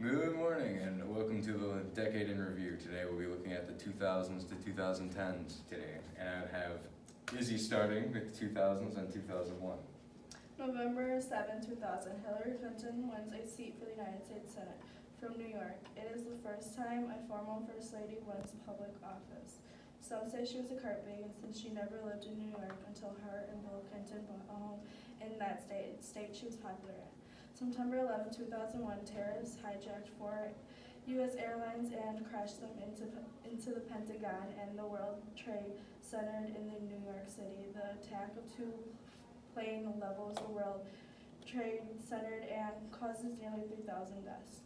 Good morning and welcome to the Decade in Review. Today we'll be looking at the 2000s to 2010s today. And I have Izzy starting with 2000s and 2001. November 7, 2000, Hillary Clinton wins a seat for the United States Senate from New York. It is the first time a former First Lady wins public office. Some say she was a carpetbagger since she never lived in New York until her and Bill Clinton bought a home in that state she was popular in. September 11, 2001, terrorists hijacked 4 U.S. airlines and crashed them into the Pentagon and the World Trade Center in New York City. The attack of 2 plane levels the World Trade Center and causes nearly 3,000 deaths.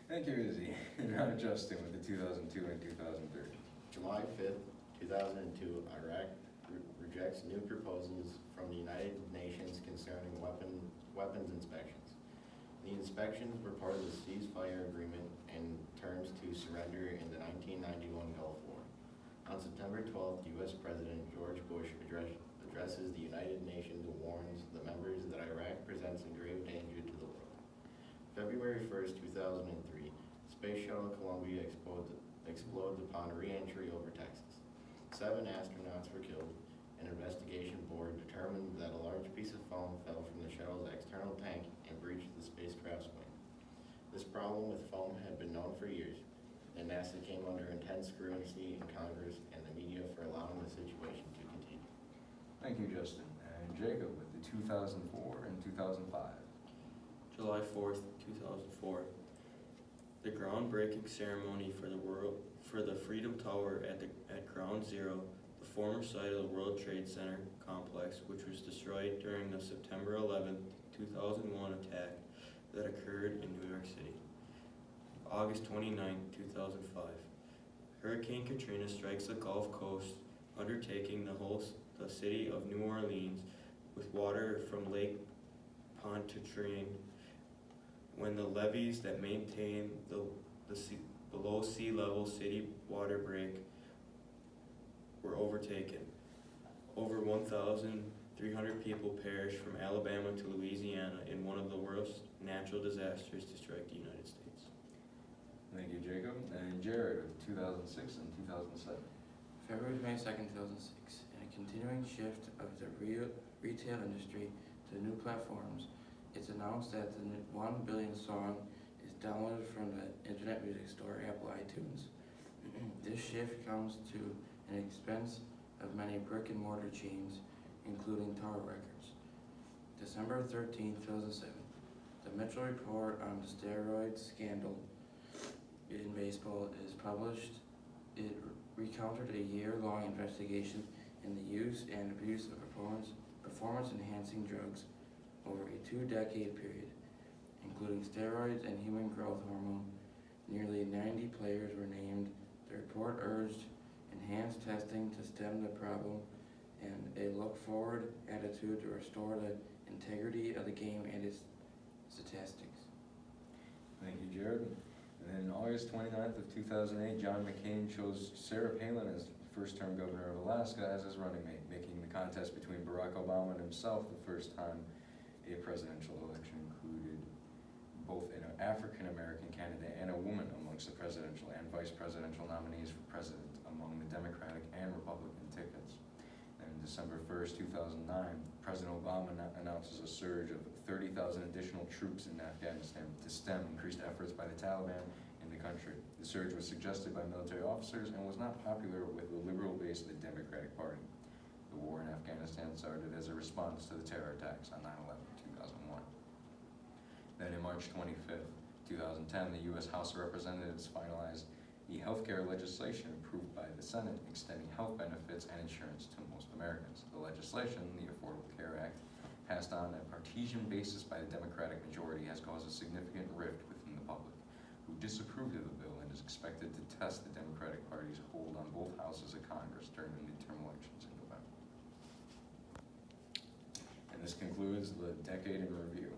Thank you, Izzy. And now Justin with the 2002 and 2003. July 5th, 2002, Iraq rejects new proposals from the United Nations concerning weapons inspections. The inspections were part of the ceasefire agreement and terms to surrender in the 1991 Gulf War. On September 12th, U.S. President George Bush addresses the United Nations and warns the members that Iraq presents a grave danger to the world. February 1st, 2003, Space Shuttle Columbia explodes upon re-entry over Texas. 7 astronauts were killed. An investigation board determined that a large piece of foam fell from the shuttle's external tank and breached the spacecraft's wing. This problem with foam had been known for years, and NASA came under intense scrutiny in Congress and the media for allowing the situation to continue. Thank you, Justin. And Jacob with the 2004 and 2005. July 4th, 2004. The groundbreaking ceremony for the Freedom Tower at Ground Zero, the former site of the World Trade Center complex, which was destroyed during the September 11th, 2001 attack that occurred in New York City. August 29th, 2005. Hurricane Katrina strikes the Gulf Coast, undertaking the city of New Orleans with water from Lake Pontchartrain. When the levees that maintain the below sea level city water break were overtaken. Over 1,300 people perished from Alabama to Louisiana in one of the worst natural disasters to strike the United States. Thank you, Jacob. And Jared with 2006 and 2007. February 22nd, 2006, in a continuing shift of the retail industry to new platforms, it's announced that the 1 billion song is downloaded from the Internet Music Store, Apple iTunes. This shift comes to an expense of many brick and mortar chains, including Tower Records. December 13, 2007, the Mitchell Report on the steroid scandal in baseball is published. It recounted a year-long investigation in the use and abuse of performance-enhancing drugs over a 2-decade period, including steroids and human growth hormone. Nearly 90 players were named. The report urged enhanced testing to stem the problem and a look-forward attitude to restore the integrity of the game and its statistics. Thank you, Jared. And then August 29th of 2008, John McCain chose Sarah Palin as first-term governor of Alaska as his running mate, making the contest between Barack Obama and himself the first time a presidential election included both an African-American candidate and a woman amongst the presidential and vice presidential nominees for president among the Democratic and Republican tickets. And December 1st, 2009, President Obama announces a surge of 30,000 additional troops in Afghanistan to stem increased efforts by the Taliban in the country. The surge was suggested by military officers and was not popular with the liberal base of the Democratic Party. The war in Afghanistan started as a response to the terror attacks on 9/11, 2001. Then in March 25th, 2010, the U.S. House of Representatives finalized the healthcare legislation approved by the Senate, extending health benefits and insurance to most Americans. The legislation, the Affordable Care Act, passed on a partisan basis by the Democratic majority, has caused a significant rift within the public, who disapproved of the bill and is expected to test the Democratic Party's hold on both houses of Congress during the midterm elections in November. And this concludes the Decade in Review.